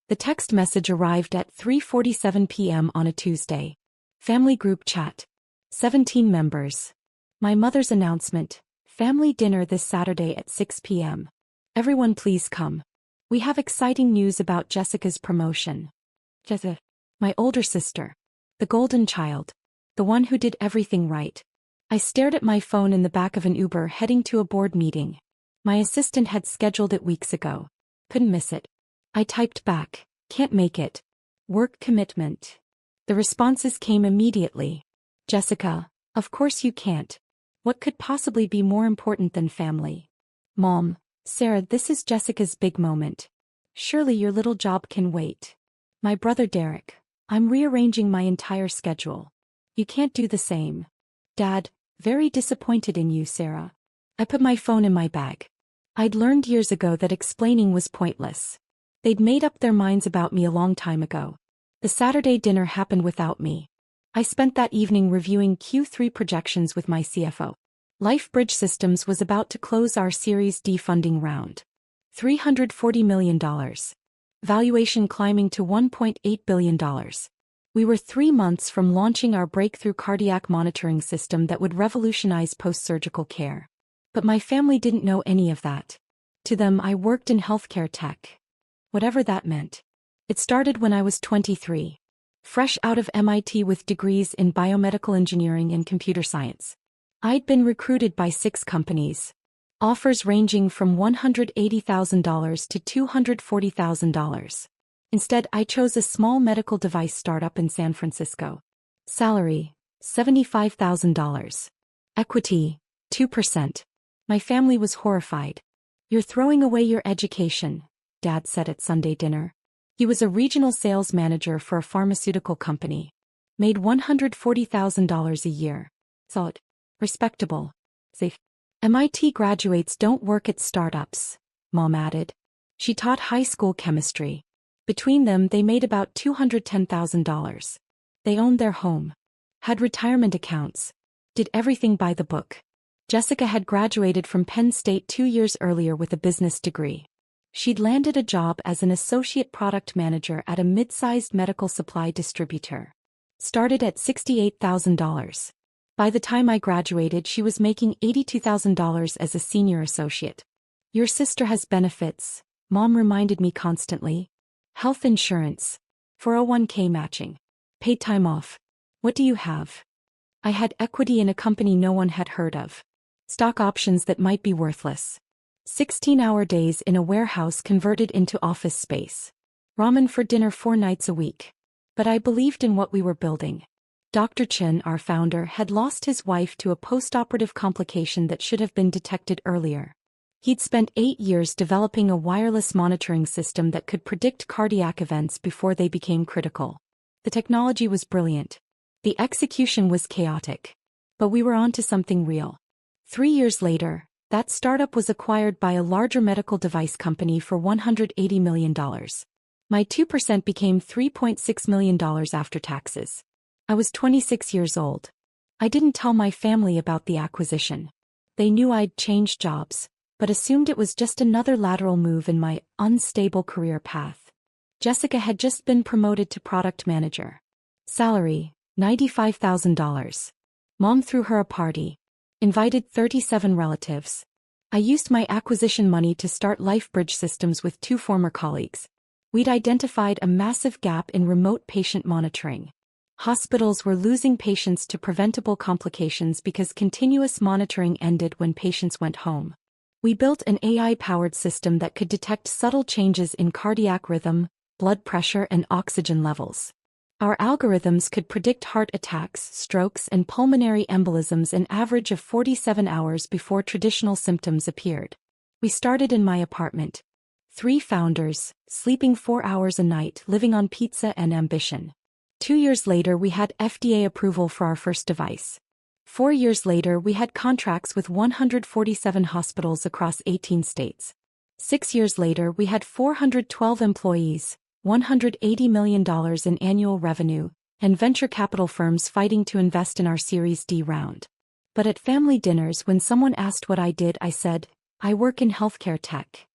The text message arrived at 3:47 p.m. on a Tuesday. Family group chat. 17 members. My mother's announcement. Family dinner this Saturday at 6 p.m. Everyone please come. We have exciting news about Jessica's promotion. Jessica. My older sister. The golden child. The one who did everything right. I stared at my phone in the back of an Uber heading to a board meeting. My assistant had scheduled it weeks ago. Couldn't miss it. I typed back, can't make it. Work commitment. The responses came immediately. Jessica, of course you can't. What could possibly be more important than family? Mom, Sarah, this is Jessica's big moment. Surely your little job can wait. My brother Derek, I'm rearranging my entire schedule. You can't do the same. Dad, very disappointed in you, Sarah. I put my phone in my bag. I'd learned years ago that explaining was pointless. They'd made up their minds about me a long time ago. The Saturday dinner happened without me. I spent that evening reviewing Q3 projections with my CFO. LifeBridge Systems was about to close our Series D funding round. $340 million. Valuation climbing to $1.8 billion. We were 3 months from launching our breakthrough cardiac monitoring system that would revolutionize post-surgical care. But my family didn't know any of that. To them, I worked in healthcare tech. Whatever that meant. It started when I was 23. Fresh out of MIT with degrees in biomedical engineering and computer science. I'd been recruited by 6 companies. Offers ranging from $180,000 to $240,000. Instead, I chose a small medical device startup in San Francisco. Salary, $75,000. Equity, 2%. My family was horrified. You're throwing away your education, Dad said at Sunday dinner. He was a regional sales manager for a pharmaceutical company. Made $140,000 a year. Thought. Respectable. Safe. MIT graduates don't work at startups, Mom added. She taught high school chemistry. Between them they made about $210,000. They owned their home. Had retirement accounts. Did everything by the book. Jessica had graduated from Penn State 2 years earlier with a business degree. She'd landed a job as an associate product manager at a mid-sized medical supply distributor. Started at $68,000. By the time I graduated, she was making $82,000 as a senior associate. Your sister has benefits, Mom reminded me constantly. Health insurance. 401k matching. Paid time off. What do you have? I had equity in a company no one had heard of. Stock options that might be worthless. 16-hour days in a warehouse converted into office space. Ramen for dinner 4 nights a week. But I believed in what we were building. Dr. Chen, our founder, had lost his wife to a postoperative complication that should have been detected earlier. He'd spent 8 years developing a wireless monitoring system that could predict cardiac events before they became critical. The technology was brilliant. The execution was chaotic. But we were onto something real. 3 years later, that startup was acquired by a larger medical device company for $180 million. My 2% became $3.6 million after taxes. I was 26 years old. I didn't tell my family about the acquisition. They knew I'd changed jobs, but assumed it was just another lateral move in my unstable career path. Jessica had just been promoted to product manager. Salary, $95,000. Mom threw her a party. Invited 37 relatives. I used my acquisition money to start LifeBridge Systems with 2 former colleagues. We'd identified a massive gap in remote patient monitoring. Hospitals were losing patients to preventable complications because continuous monitoring ended when patients went home. We built an AI-powered system that could detect subtle changes in cardiac rhythm, blood pressure, and oxygen levels. Our algorithms could predict heart attacks, strokes, and pulmonary embolisms an average of 47 hours before traditional symptoms appeared. We started in my apartment. 3 founders, sleeping 4 hours a night, living on pizza and ambition. 2 years later we had FDA approval for our first device. 4 years later we had contracts with 147 hospitals across 18 states. 6 years later we had 412 employees, $180 million in annual revenue, and venture capital firms fighting to invest in our Series D round. But at family dinners when someone asked what I did, I said, I work in healthcare tech.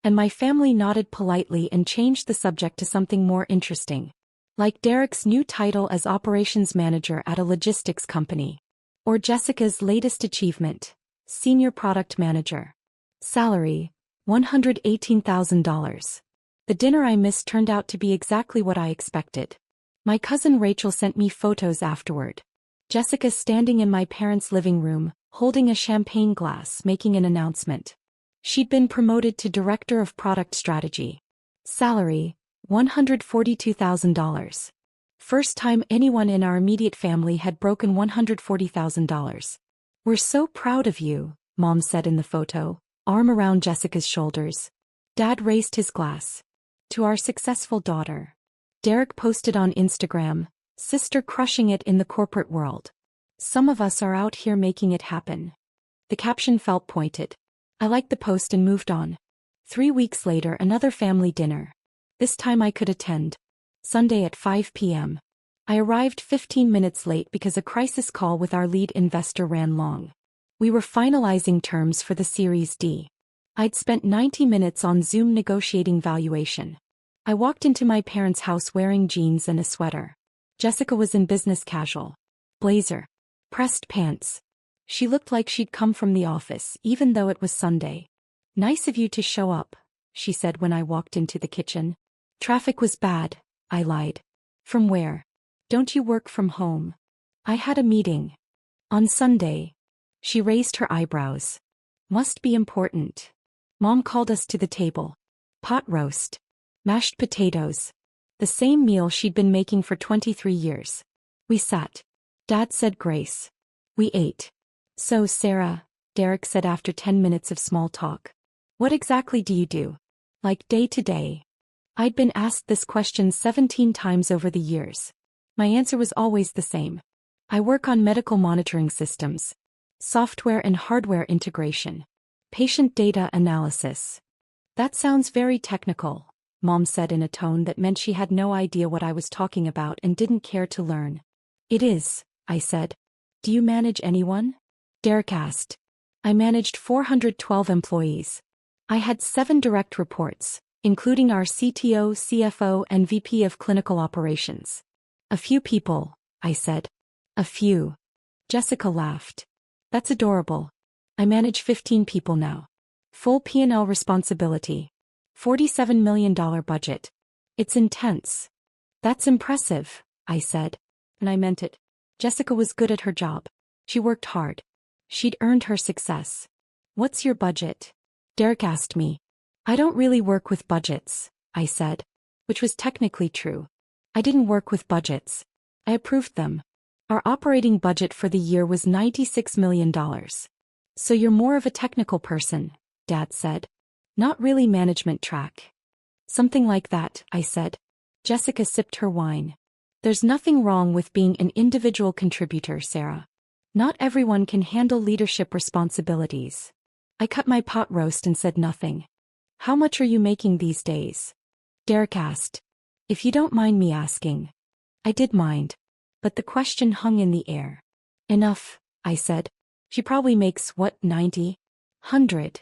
And my family nodded politely and changed the subject to something more interesting. Like Derek's new title as operations manager at a logistics company. Or Jessica's latest achievement, senior product manager. Salary, $118,000. The dinner I missed turned out to be exactly what I expected. My cousin Rachel sent me photos afterward. Jessica standing in my parents' living room, holding a champagne glass, making an announcement. She'd been promoted to Director of Product Strategy. Salary, $142,000. First time anyone in our immediate family had broken $140,000. We're so proud of you, Mom said in the photo, arm around Jessica's shoulders. Dad raised his glass. To our successful daughter. Derek posted on Instagram, sister crushing it in the corporate world. Some of us are out here making it happen. The caption felt pointed. I liked the post and moved on. 3 weeks later, another family dinner. This time I could attend. Sunday at 5 p.m. I arrived 15 minutes late because a crisis call with our lead investor ran long. We were finalizing terms for the Series D. I'd spent 90 minutes on Zoom negotiating valuation. I walked into my parents' house wearing jeans and a sweater. Jessica was in business casual. Blazer. Pressed pants. She looked like she'd come from the office, even though it was Sunday. Nice of you to show up, she said when I walked into the kitchen. Traffic was bad, I lied. From where? Don't you work from home? I had a meeting. On Sunday. She raised her eyebrows. Must be important. Mom called us to the table. Pot roast. Mashed potatoes. The same meal she'd been making for 23 years. We sat. Dad said grace. We ate. So, Sarah, Derek said after 10 minutes of small talk. What exactly do you do? Like day to day? I'd been asked this question 17 times over the years. My answer was always the same. I work on medical monitoring systems. Software and hardware integration. Patient data analysis. That sounds very technical, Mom said in a tone that meant she had no idea what I was talking about and didn't care to learn. It is, I said. Do you manage anyone? Derek asked. I managed 412 employees. I had 7 direct reports, including our CTO, CFO, and VP of Clinical Operations. A few people, I said. A few. Jessica laughed. That's adorable. I manage 15 people now. Full P&L responsibility. $47 million budget. It's intense. That's impressive, I said. And I meant it. Jessica was good at her job. She worked hard. She'd earned her success. What's your budget? Derek asked me. I don't really work with budgets, I said. Which was technically true. I didn't work with budgets. I approved them. Our operating budget for the year was $96 million. So you're more of a technical person, Dad said. Not really management track. Something like that, I said. Jessica sipped her wine. There's nothing wrong with being an individual contributor, Sarah. Not everyone can handle leadership responsibilities. I cut my pot roast and said nothing. How much are you making these days? Derek asked. If you don't mind me asking. I did mind. But the question hung in the air. Enough, I said. She probably makes, what, 90? 100.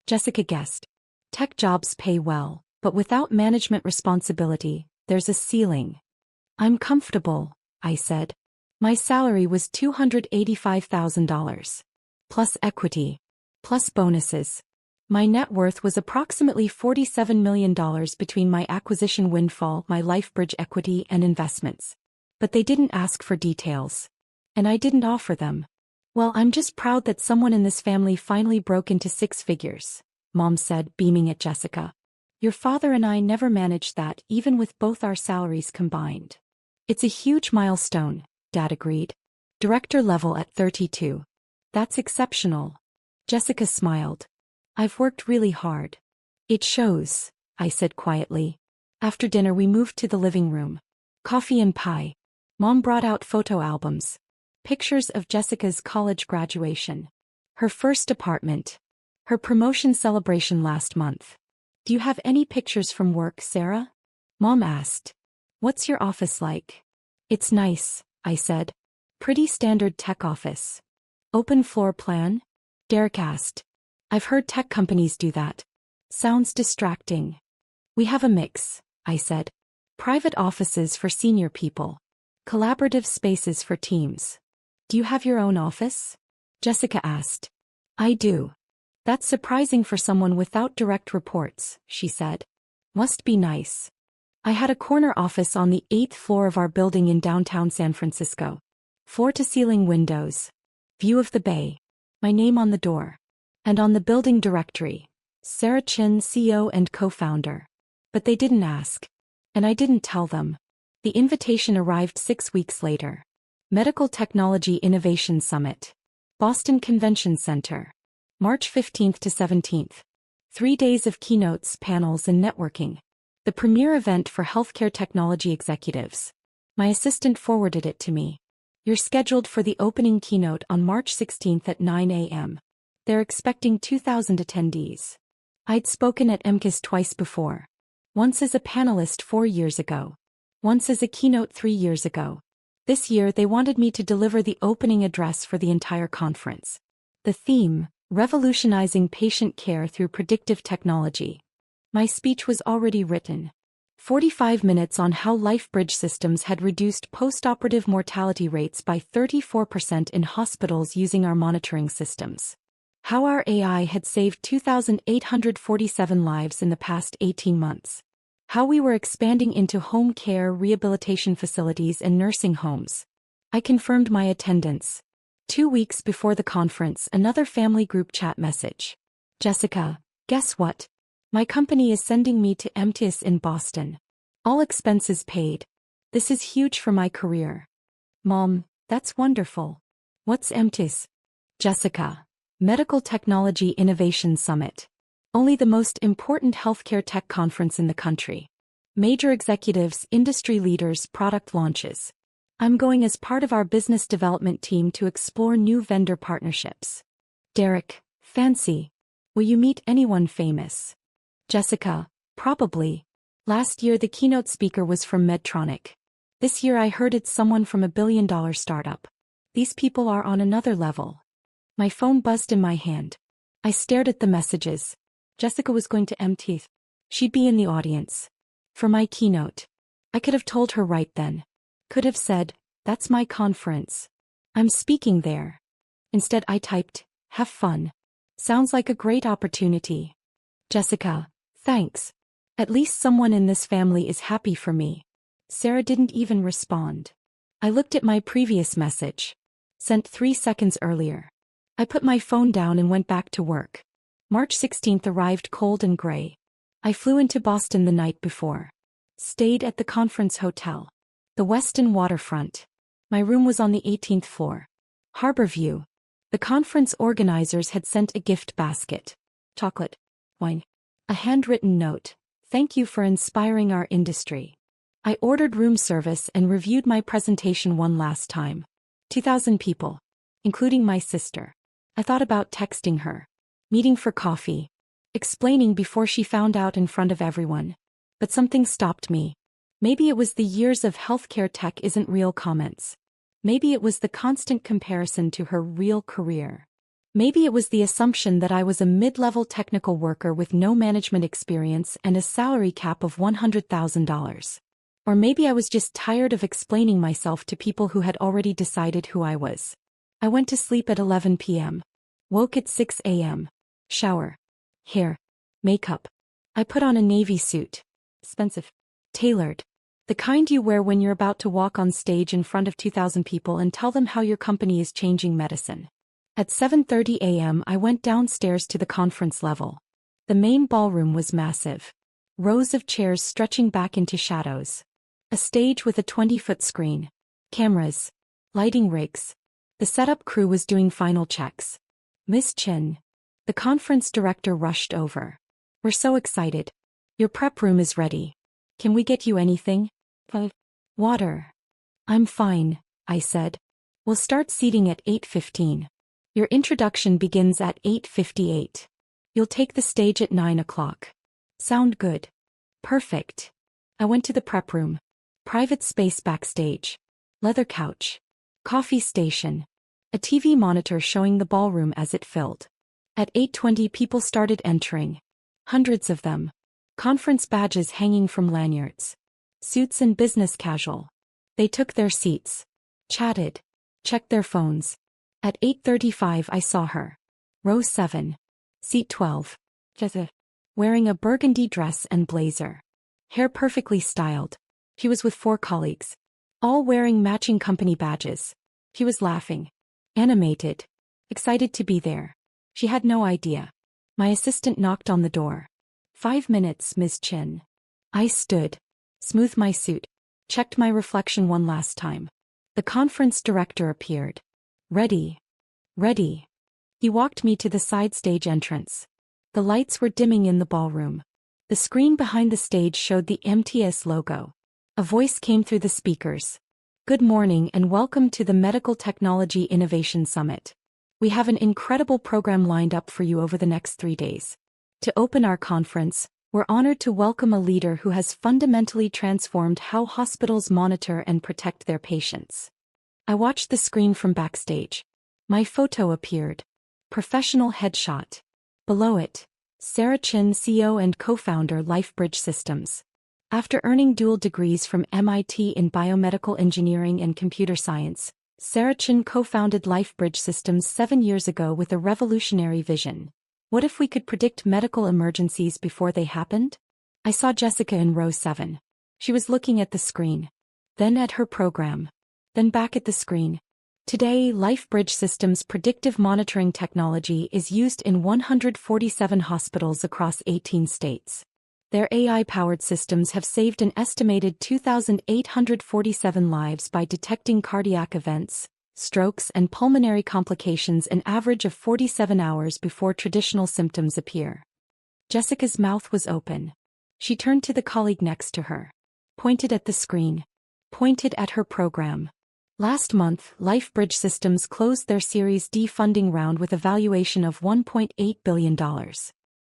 Jessica guessed. Tech jobs pay well, but without management responsibility, there's a ceiling. I'm comfortable, I said. My salary was $285,000. Plus equity. Plus bonuses. My net worth was approximately $47 million between my acquisition windfall, my LifeBridge equity, and investments. But they didn't ask for details. And I didn't offer them. Well, I'm just proud that someone in this family finally broke into 6 figures, Mom said, beaming at Jessica. Your father and I never managed that, even with both our salaries combined. It's a huge milestone, Dad agreed. Director level at 32. That's exceptional. Jessica smiled. I've worked really hard. It shows, I said quietly. After dinner we moved to the living room. Coffee and pie. Mom brought out photo albums. Pictures of Jessica's college graduation. Her first apartment. Her promotion celebration last month. Do you have any pictures from work, Sarah? Mom asked. What's your office like? It's nice, I said. Pretty standard tech office. Open floor plan? Derek asked. I've heard tech companies do that. Sounds distracting. We have a mix, I said. Private offices for senior people. Collaborative spaces for teams. Do you have your own office? Jessica asked. I do. That's surprising for someone without direct reports, she said. Must be nice. I had a corner office on the 8th floor of our building in downtown San Francisco. Floor-to-ceiling windows. View of the bay. My name on the door. And on the building directory, Sarah Chin, CEO and co-founder. But they didn't ask. And I didn't tell them. The invitation arrived 6 weeks later. Medical Technology Innovation Summit. Boston Convention Center. March 15th to 17th. 3 days of keynotes, panels and networking. The premier event for healthcare technology executives. My assistant forwarded it to me. You're scheduled for the opening keynote on March 16th at 9 a.m. They're expecting 2,000 attendees. I'd spoken at MCAS twice before. Once as a panelist 4 years ago. Once as a keynote 3 years ago. This year they wanted me to deliver the opening address for the entire conference. The theme, Revolutionizing Patient Care Through Predictive Technology. My speech was already written. 45 minutes on how LifeBridge systems had reduced post-operative mortality rates by 34% in hospitals using our monitoring systems. How our AI had saved 2,847 lives in the past 18 months. How we were expanding into home care, rehabilitation facilities and nursing homes. I confirmed my attendance. 2 weeks before the conference, another family group chat message. Jessica, guess what? My company is sending me to MTIS in Boston. All expenses paid. This is huge for my career. Mom, that's wonderful. What's MTIS? Jessica, Medical Technology Innovation Summit. Only the most important healthcare tech conference in the country. Major executives, industry leaders, product launches. I'm going as part of our business development team to explore new vendor partnerships. Derek, fancy. Will you meet anyone famous? Jessica, probably. Last year the keynote speaker was from Medtronic. This year I heard it's someone from a billion-dollar startup. These people are on another level. My phone buzzed in my hand. I stared at the messages. Jessica was going to MTIS. She'd be in the audience. For my keynote. I could have told her right then. Could have said, that's my conference. I'm speaking there. Instead I typed, have fun. Sounds like a great opportunity. Jessica, thanks. At least someone in this family is happy for me. Sarah didn't even respond. I looked at my previous message. Sent 3 seconds earlier. I put my phone down and went back to work. March 16th arrived cold and gray. I flew into Boston the night before. Stayed at the conference hotel. The Westin waterfront. My room was on the 18th floor. Harbor view. The conference organizers had sent a gift basket. Chocolate. Wine. A handwritten note. Thank you for inspiring our industry. I ordered room service and reviewed my presentation one last time. 2,000 people. Including my sister. I thought about texting her. Meeting for coffee. Explaining before she found out in front of everyone. But something stopped me. Maybe it was the years of healthcare tech isn't real comments. Maybe it was the constant comparison to her real career. Maybe it was the assumption that I was a mid-level technical worker with no management experience and a salary cap of $100,000. Or maybe I was just tired of explaining myself to people who had already decided who I was. I went to sleep at 11 p.m. Woke at 6 a.m. Shower. Hair. Makeup. I put on a navy suit. Expensive. Tailored. The kind you wear when you're about to walk on stage in front of 2,000 people and tell them how your company is changing medicine. At 7:30 a.m. I went downstairs to the conference level. The main ballroom was massive. Rows of chairs stretching back into shadows. A stage with a 20-foot screen. Cameras. Lighting rigs. The setup crew was doing final checks. Miss Chin. The conference director rushed over. We're so excited. Your prep room is ready. Can we get you anything? Water. I'm fine, I said. We'll start seating at 8:15. Your introduction begins at 8:58. You'll take the stage at 9 o'clock. Sound good? Perfect. I went to the prep room. Private space backstage. Leather couch. Coffee station. A TV monitor showing the ballroom as it filled. At 8:20 people started entering. Hundreds of them. Conference badges hanging from lanyards. Suits and business casual. They took their seats. Chatted. Checked their phones. At 8:35 I saw her. Row 7. Seat 12. Jessica. Wearing a burgundy dress and blazer. Hair perfectly styled. She was with 4 colleagues. All wearing matching company badges. She was laughing. Animated. Excited to be there. She had no idea. My assistant knocked on the door. 5 minutes, Ms. Chin. I stood. Smoothed my suit. Checked my reflection one last time. The conference director appeared. Ready. Ready. He walked me to the side stage entrance. The lights were dimming in the ballroom. The screen behind the stage showed the MTS logo. A voice came through the speakers. Good morning and welcome to the Medical Technology Innovation Summit. We have an incredible program lined up for you over the next 3 days. To open our conference, we're honored to welcome a leader who has fundamentally transformed how hospitals monitor and protect their patients. I watched the screen from backstage. My photo appeared. Professional headshot. Below it, Sarah Chin, CEO and co-founder LifeBridge Systems. After earning dual degrees from MIT in biomedical engineering and computer science, Sarah Chin co-founded LifeBridge Systems 7 years ago with a revolutionary vision. What if we could predict medical emergencies before they happened? I saw Jessica in row 7. She was looking at the screen. Then at her program. Then back at the screen. Today, LifeBridge Systems' predictive monitoring technology is used in 147 hospitals across 18 states. Their AI-powered systems have saved an estimated 2,847 lives by detecting cardiac events, strokes and pulmonary complications an average of 47 hours before traditional symptoms appear. Jessica's mouth was open. She turned to the colleague next to her. Pointed at the screen. Pointed at her program. Last month, LifeBridge Systems closed their Series D funding round with a valuation of $1.8 billion.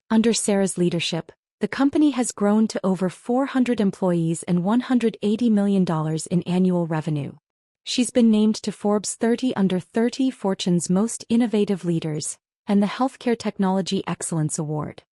Under Sarah's leadership, the company has grown to over 400 employees and $180 million in annual revenue. She's been named to Forbes 30 Under 30 Fortune's Most Innovative Leaders and the Healthcare Technology Excellence Award.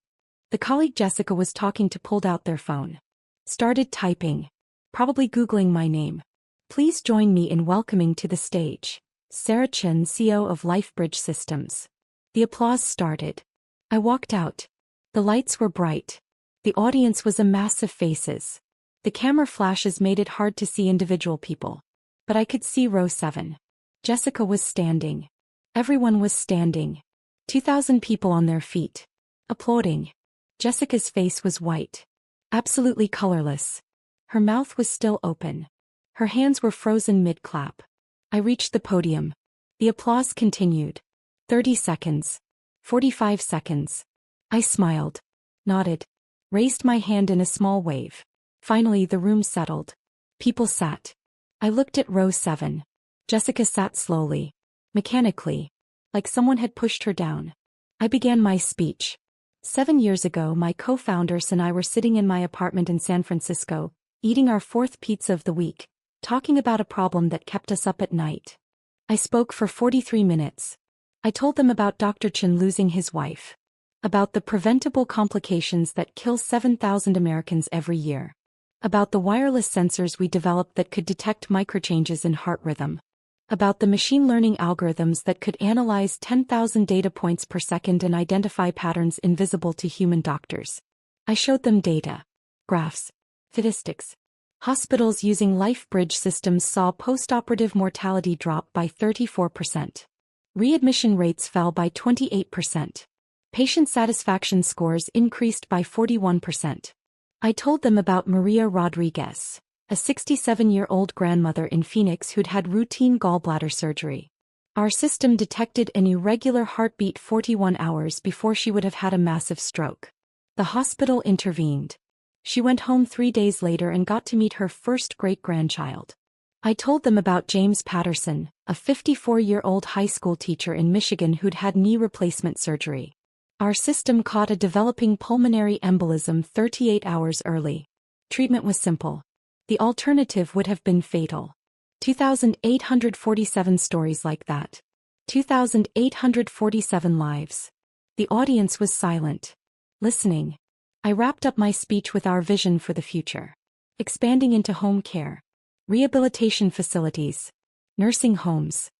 The colleague Jessica was talking to pulled out their phone. Started typing. Probably Googling my name. Please join me in welcoming to the stage Sarah Chin, CEO of LifeBridge Systems. The applause started. I walked out. The lights were bright. The audience was a mass of faces. The camera flashes made it hard to see individual people. But I could see row 7. Jessica was standing. Everyone was standing. 2,000 people on their feet. Applauding. Jessica's face was white. Absolutely colorless. Her mouth was still open. Her hands were frozen mid-clap. I reached the podium. The applause continued. 30 seconds. 45 seconds. I smiled. Nodded. Raised my hand in a small wave. Finally the room settled. People sat. I looked at row 7. Jessica sat slowly. Mechanically. Like someone had pushed her down. I began my speech. 7 years ago my co-founders and I were sitting in my apartment in San Francisco, eating our 4th pizza of the week, talking about a problem that kept us up at night. I spoke for 43 minutes. I told them about Dr. Chin losing his wife. About the preventable complications that kill 7,000 Americans every year. About the wireless sensors we developed that could detect microchanges in heart rhythm. About the machine learning algorithms that could analyze 10,000 data points per second and identify patterns invisible to human doctors. I showed them data. Graphs. Statistics. Hospitals using LifeBridge Systems saw postoperative mortality drop by 34%. Readmission rates fell by 28%. Patient satisfaction scores increased by 41%. I told them about Maria Rodriguez, a 67-year-old grandmother in Phoenix who'd had routine gallbladder surgery. Our system detected an irregular heartbeat 41 hours before she would have had a massive stroke. The hospital intervened. She went home 3 days later and got to meet her first great-grandchild. I told them about James Patterson, a 54-year-old high school teacher in Michigan who'd had knee replacement surgery. Our system caught a developing pulmonary embolism 38 hours early. Treatment was simple. The alternative would have been fatal. 2,847 stories like that. 2,847 lives. The audience was silent. Listening. I wrapped up my speech with our vision for the future. Expanding into home care, rehabilitation facilities, nursing homes.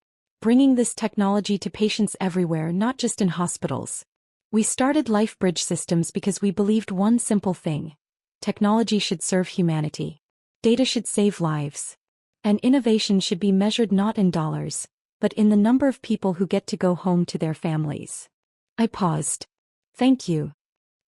Bringing this technology to patients everywhere, not just in hospitals. We started LifeBridge Systems because we believed one simple thing. Technology should serve humanity. Data should save lives. And innovation should be measured not in dollars, but in the number of people who get to go home to their families. I paused. Thank you.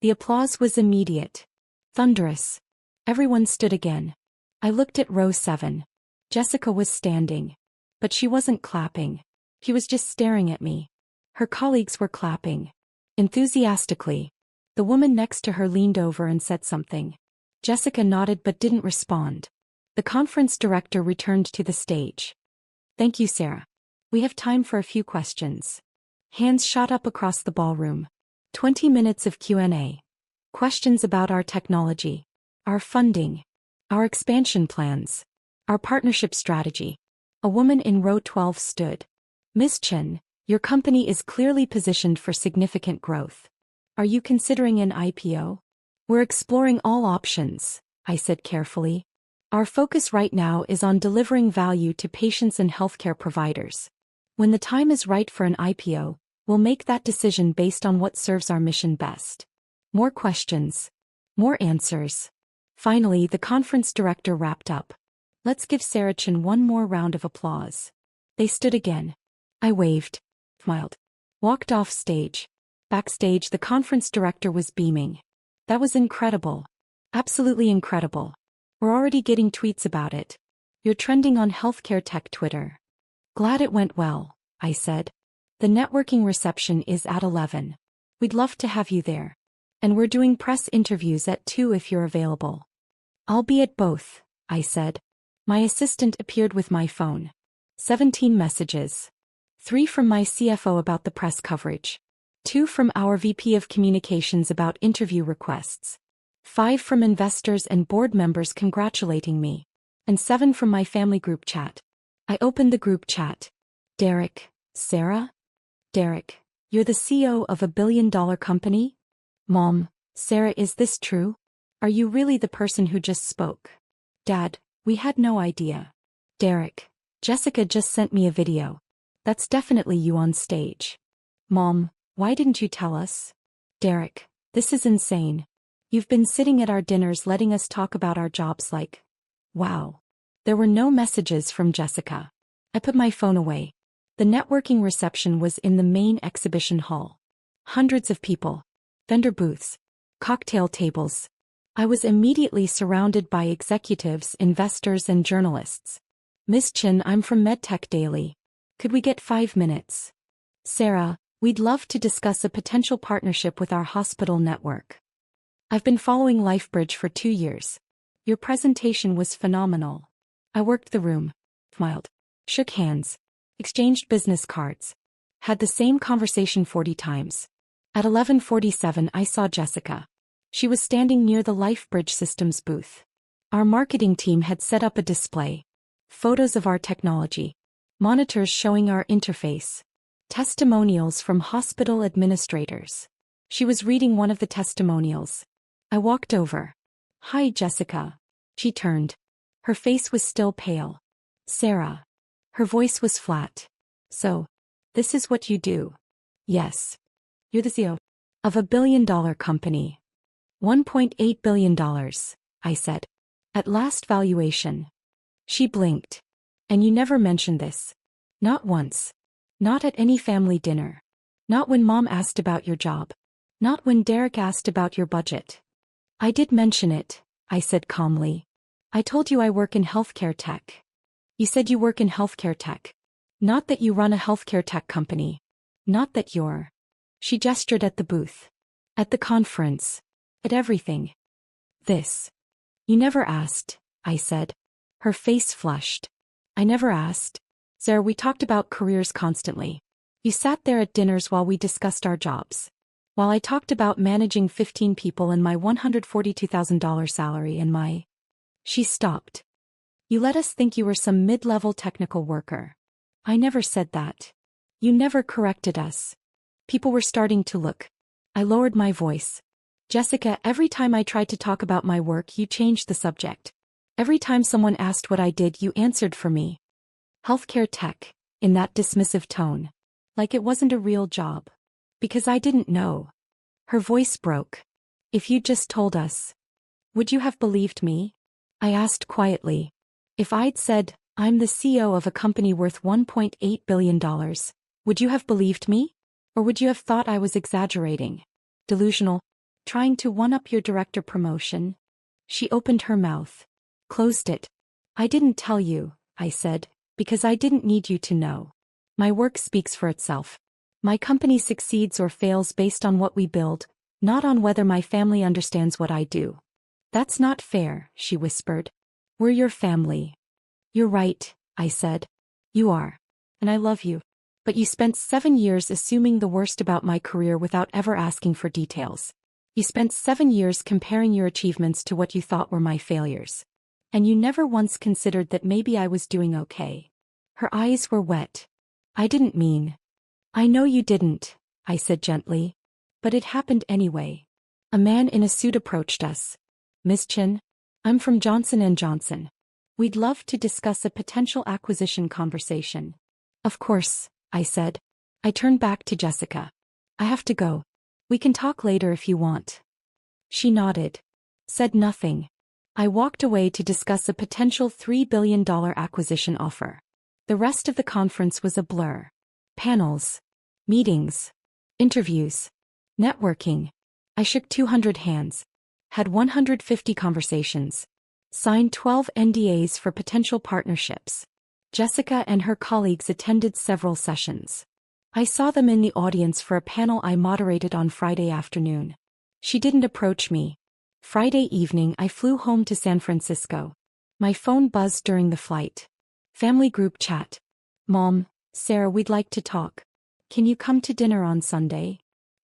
The applause was immediate. Thunderous. Everyone stood again. I looked at row 7. Jessica was standing. But she wasn't clapping. She was just staring at me. Her colleagues were clapping. Enthusiastically. The woman next to her leaned over and said something. Jessica nodded but didn't respond. The conference director returned to the stage. Thank you, Sarah. We have time for a few questions. Hands shot up across the ballroom. 20 minutes of Q&A. Questions about our technology, our funding, our expansion plans, our partnership strategy. A woman in row 12 stood. Ms. Chen, your company is clearly positioned for significant growth. Are you considering an IPO? We're exploring all options, I said carefully. Our focus right now is on delivering value to patients and healthcare providers. When the time is right for an IPO, we'll make that decision based on what serves our mission best. More questions. More answers. Finally, the conference director wrapped up. Let's give Sarah Chen one more round of applause. They stood again. I waved, smiled, walked off stage. Backstage, the conference director was beaming. That was incredible. Absolutely incredible. We're already getting tweets about it. You're trending on healthcare tech Twitter. Glad it went well, I said. The networking reception is at 11. We'd love to have you there. And we're doing press interviews at 2 if you're available. I'll be at both, I said. My assistant appeared with my phone. 17 messages. 3 from my CFO about the press coverage. 2 from our VP of Communications about interview requests. 5 from investors and board members congratulating me. And 7 from my family group chat. I opened the group chat. Derek, Sarah? Derek, you're the CEO of a billion-dollar company? Mom, Sarah, is this true? Are you really the person who just spoke? Dad, we had no idea. Derek, Jessica just sent me a video. That's definitely you on stage. Mom, why didn't you tell us? Derek, this is insane. You've been sitting at our dinners letting us talk about our jobs like... Wow. There were no messages from Jessica. I put my phone away. The networking reception was in the main exhibition hall. Hundreds of people. Vendor booths. Cocktail tables. I was immediately surrounded by executives, investors, and journalists. Ms. Chen, I'm from MedTech Daily. Could we get 5 minutes? Sarah, we'd love to discuss a potential partnership with our hospital network. I've been following LifeBridge for 2 years. Your presentation was phenomenal. I worked the room, smiled, shook hands, exchanged business cards, had the same conversation 40 times. At 11:47 I saw Jessica. She was standing near the LifeBridge Systems booth. Our marketing team had set up a display. Photos of our technology. Monitors showing our interface. Testimonials from hospital administrators. She was reading one of the testimonials. I walked over. Hi, Jessica. She turned. Her face was still pale. Sarah. Her voice was flat. So, this is what you do? Yes. You're the CEO of a billion-dollar company. $1.8 billion, I said. At last valuation. She blinked. And you never mentioned this. Not once. Not at any family dinner. Not when Mom asked about your job. Not when Derek asked about your budget. I did mention it, I said calmly. I told you I work in healthcare tech. You said you work in healthcare tech. Not that you run a healthcare tech company. Not that you're... She gestured at the booth. At the conference. At everything. This. You never asked, I said. Her face flushed. I never asked. Sarah, we talked about careers constantly. You sat there at dinners while we discussed our jobs. While I talked about managing 15 people and my $142,000 salary and my... She stopped. You let us think you were some mid-level technical worker. I never said that. You never corrected us. People were starting to look. I lowered my voice. Jessica, every time I tried to talk about my work, you changed the subject. Every time someone asked what I did, you answered for me. Healthcare tech, in that dismissive tone. Like it wasn't a real job. Because I didn't know. Her voice broke. If you'd just told us. Would you have believed me? I asked quietly. If I'd said, I'm the CEO of a company worth $1.8 billion, would you have believed me? Or would you have thought I was exaggerating? Delusional? Trying to one-up your director promotion? She opened her mouth. Closed it. I didn't tell you, I said, because I didn't need you to know. My work speaks for itself. My company succeeds or fails based on what we build, not on whether my family understands what I do. That's not fair, she whispered. We're your family. You're right, I said. You are. And I love you. But you spent 7 years assuming the worst about my career without ever asking for details. You spent 7 years comparing your achievements to what you thought were my failures. And you never once considered that maybe I was doing okay. Her eyes were wet. I didn't mean. I know you didn't, I said gently. But it happened anyway. A man in a suit approached us. Miss Chin, I'm from Johnson & Johnson. We'd love to discuss a potential acquisition conversation. Of course, I said. I turned back to Jessica. I have to go. We can talk later if you want. She nodded. Said nothing. I walked away to discuss a potential $3 billion acquisition offer. The rest of the conference was a blur. Panels. Meetings. Interviews. Networking. I shook 200 hands. Had 150 conversations. Signed 12 NDAs for potential partnerships. Jessica and her colleagues attended several sessions. I saw them in the audience for a panel I moderated on Friday afternoon. She didn't approach me. Friday evening I flew home to San Francisco. My phone buzzed during the flight. Family group chat. Mom, Sarah, we'd like to talk. Can you come to dinner on Sunday?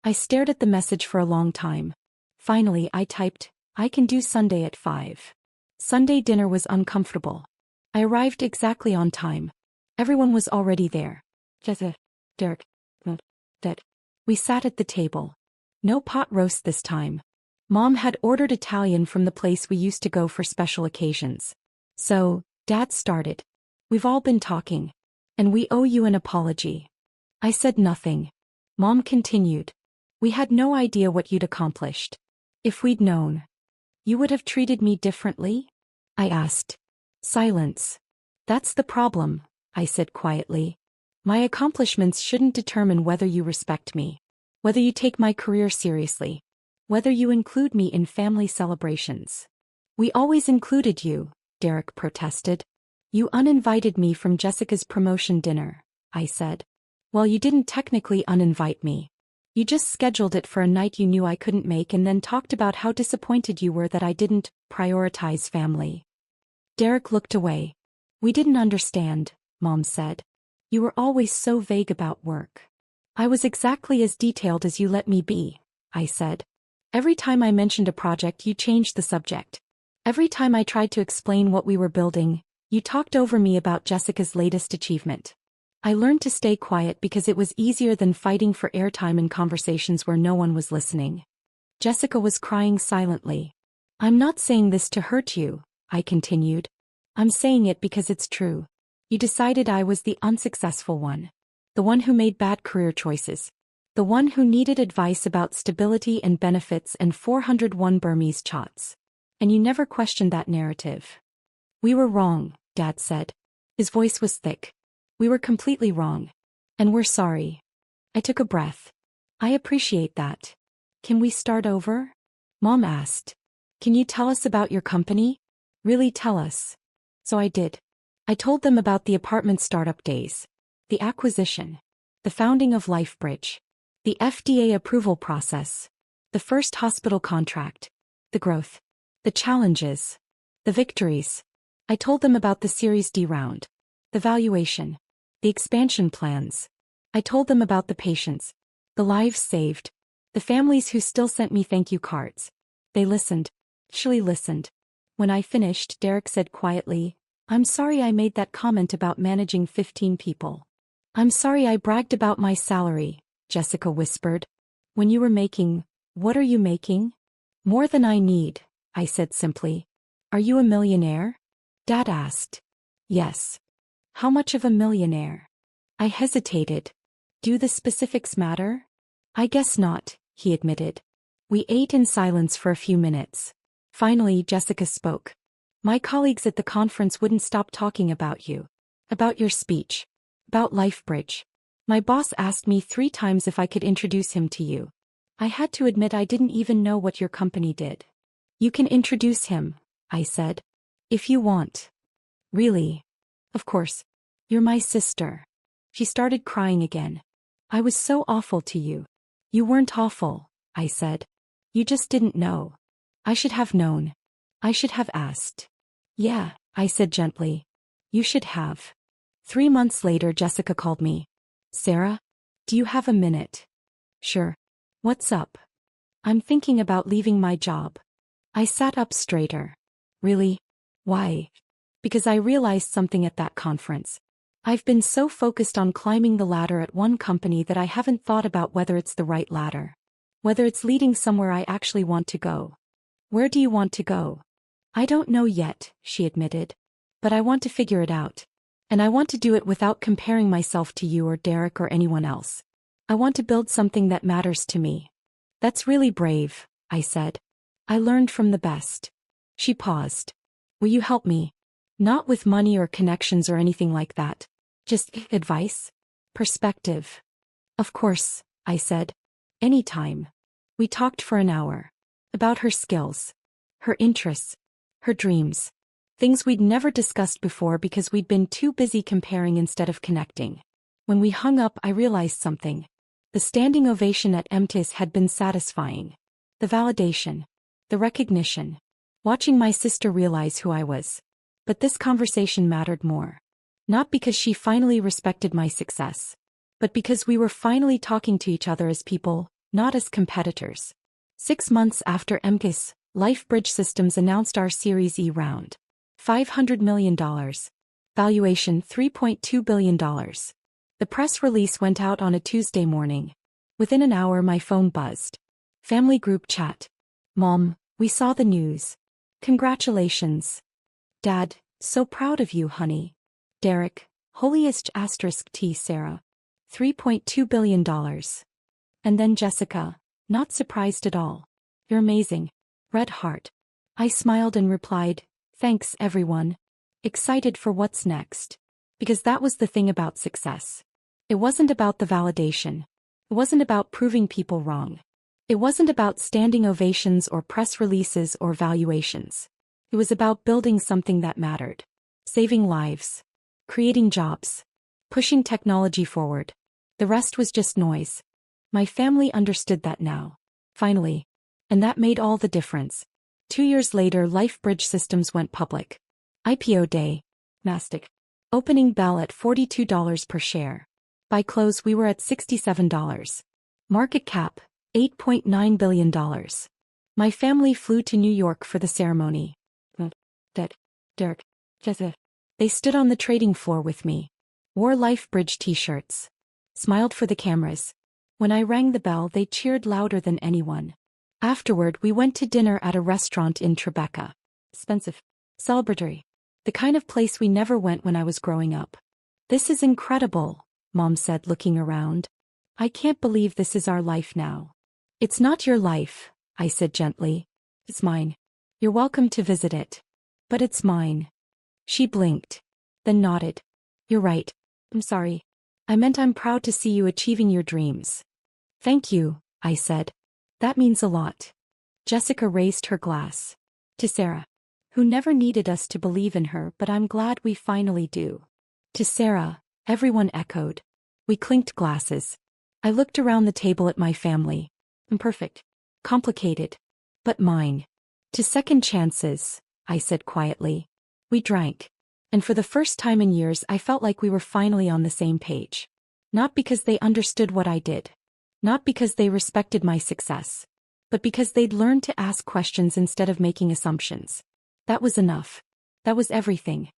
I stared at the message for a long time. Finally I typed, I can do Sunday at 5. Sunday dinner was uncomfortable. I arrived exactly on time. Everyone was already there. Jessica, Derek, Dad. We sat at the table. No pot roast this time. Mom had ordered Italian from the place we used to go for special occasions. So, Dad started. We've all been talking. And we owe you an apology. I said nothing. Mom continued. We had no idea what you'd accomplished. If we'd known. You would have treated me differently? I asked. Silence. That's the problem, I said quietly. My accomplishments shouldn't determine whether you respect me. Whether you take my career seriously. Whether you include me in family celebrations. We always included you, Derek protested. You uninvited me from Jessica's promotion dinner, I said. Well, you didn't technically uninvite me. You just scheduled it for a night you knew I couldn't make and then talked about how disappointed you were that I didn't prioritize family. Derek looked away. We didn't understand, Mom said. You were always so vague about work. I was exactly as detailed as you let me be, I said. Every time I mentioned a project, you changed the subject. Every time I tried to explain what we were building, you talked over me about Jessica's latest achievement. I learned to stay quiet because it was easier than fighting for airtime in conversations where no one was listening. Jessica was crying silently. I'm not saying this to hurt you, I continued. I'm saying it because it's true. You decided I was the unsuccessful one. The one who made bad career choices. The one who needed advice about stability and benefits and 401 Burmese chots. And you never questioned that narrative. We were wrong, Dad said. His voice was thick. We were completely wrong. And we're sorry. I took a breath. I appreciate that. Can we start over? Mom asked. Can you tell us about your company? Really tell us. So I did. I told them about the apartment startup days. The acquisition. The founding of LifeBridge. The FDA approval process. The first hospital contract. The growth. The challenges. The victories. I told them about the Series D round. The valuation. The expansion plans. I told them about the patients. The lives saved. The families who still sent me thank you cards. They listened. Actually listened. When I finished, Derek said quietly, I'm sorry I made that comment about managing 15 people. I'm sorry I bragged about my salary, Jessica whispered. When you were making, what are you making? More than I need, I said simply. Are you a millionaire? Dad asked. Yes. How much of a millionaire? I hesitated. Do the specifics matter? I guess not, he admitted. We ate in silence for a few minutes. Finally, Jessica spoke. My colleagues at the conference wouldn't stop talking about you. About your speech. About LifeBridge. My boss asked me 3 times if I could introduce him to you. I had to admit I didn't even know what your company did. You can introduce him, I said. If you want. Really? Of course. You're my sister. She started crying again. I was so awful to you. You weren't awful, I said. You just didn't know. I should have known. I should have asked. Yeah, I said gently. You should have. 3 months later, Jessica called me. Sarah? Do you have a minute? Sure. What's up? I'm thinking about leaving my job. I sat up straighter. Really? Why? Because I realized something at that conference. I've been so focused on climbing the ladder at one company that I haven't thought about whether it's the right ladder. Whether it's leading somewhere I actually want to go. Where do you want to go? I don't know yet, she admitted. But I want to figure it out. And I want to do it without comparing myself to you or Derek or anyone else. I want to build something that matters to me. That's really brave, I said. I learned from the best. She paused. Will you help me? Not with money or connections or anything like that. Just advice? Perspective. Of course, I said. Anytime. We talked for an hour. About her skills. Her interests. Her dreams. Things we'd never discussed before because we'd been too busy comparing instead of connecting. When we hung up, I realized something. The standing ovation at MTIS had been satisfying. The validation. The recognition. Watching my sister realize who I was. But this conversation mattered more. Not because she finally respected my success. But because we were finally talking to each other as people, not as competitors. 6 months after MTIS, LifeBridge Systems announced our Series E round. $500 million. Valuation $3.2 billion. The press release went out on a Tuesday morning. Within an hour my phone buzzed. Family group chat. Mom, we saw the news. Congratulations. Dad, so proud of you, honey. Derek, holiest asterisk T Sarah. $3.2 billion. And then Jessica, not surprised at all. You're amazing. Red heart. I smiled and replied, thanks everyone. Excited for what's next. Because that was the thing about success. It wasn't about the validation. It wasn't about proving people wrong. It wasn't about standing ovations or press releases or valuations. It was about building something that mattered. Saving lives. Creating jobs. Pushing technology forward. The rest was just noise. My family understood that now. Finally. And that made all the difference. 2 years later, LifeBridge Systems went public. IPO day. Nasdaq. Opening bell at $42 per share. By close we were at $67. Market cap, $8.9 billion. My family flew to New York for the ceremony. Derek, Jessica. They stood on the trading floor with me. Wore LifeBridge t-shirts. Smiled for the cameras. When I rang the bell they cheered louder than anyone. Afterward we went to dinner at a restaurant in Tribeca. Expensive. Celebratory. The kind of place we never went when I was growing up. This is incredible, Mom said looking around. I can't believe this is our life now. It's not your life, I said gently. It's mine. You're welcome to visit it. But it's mine. She blinked. Then nodded. You're right. I'm sorry. I meant I'm proud to see you achieving your dreams. Thank you, I said. That means a lot. Jessica raised her glass. To Sarah. Who never needed us to believe in her, but I'm glad we finally do. To Sarah, everyone echoed. We clinked glasses. I looked around the table at my family. Imperfect. Complicated. But mine. To second chances, I said quietly. We drank. And for the first time in years I felt like we were finally on the same page. Not because they understood what I did. Not because they respected my success. But because they'd learned to ask questions instead of making assumptions. That was enough. That was everything.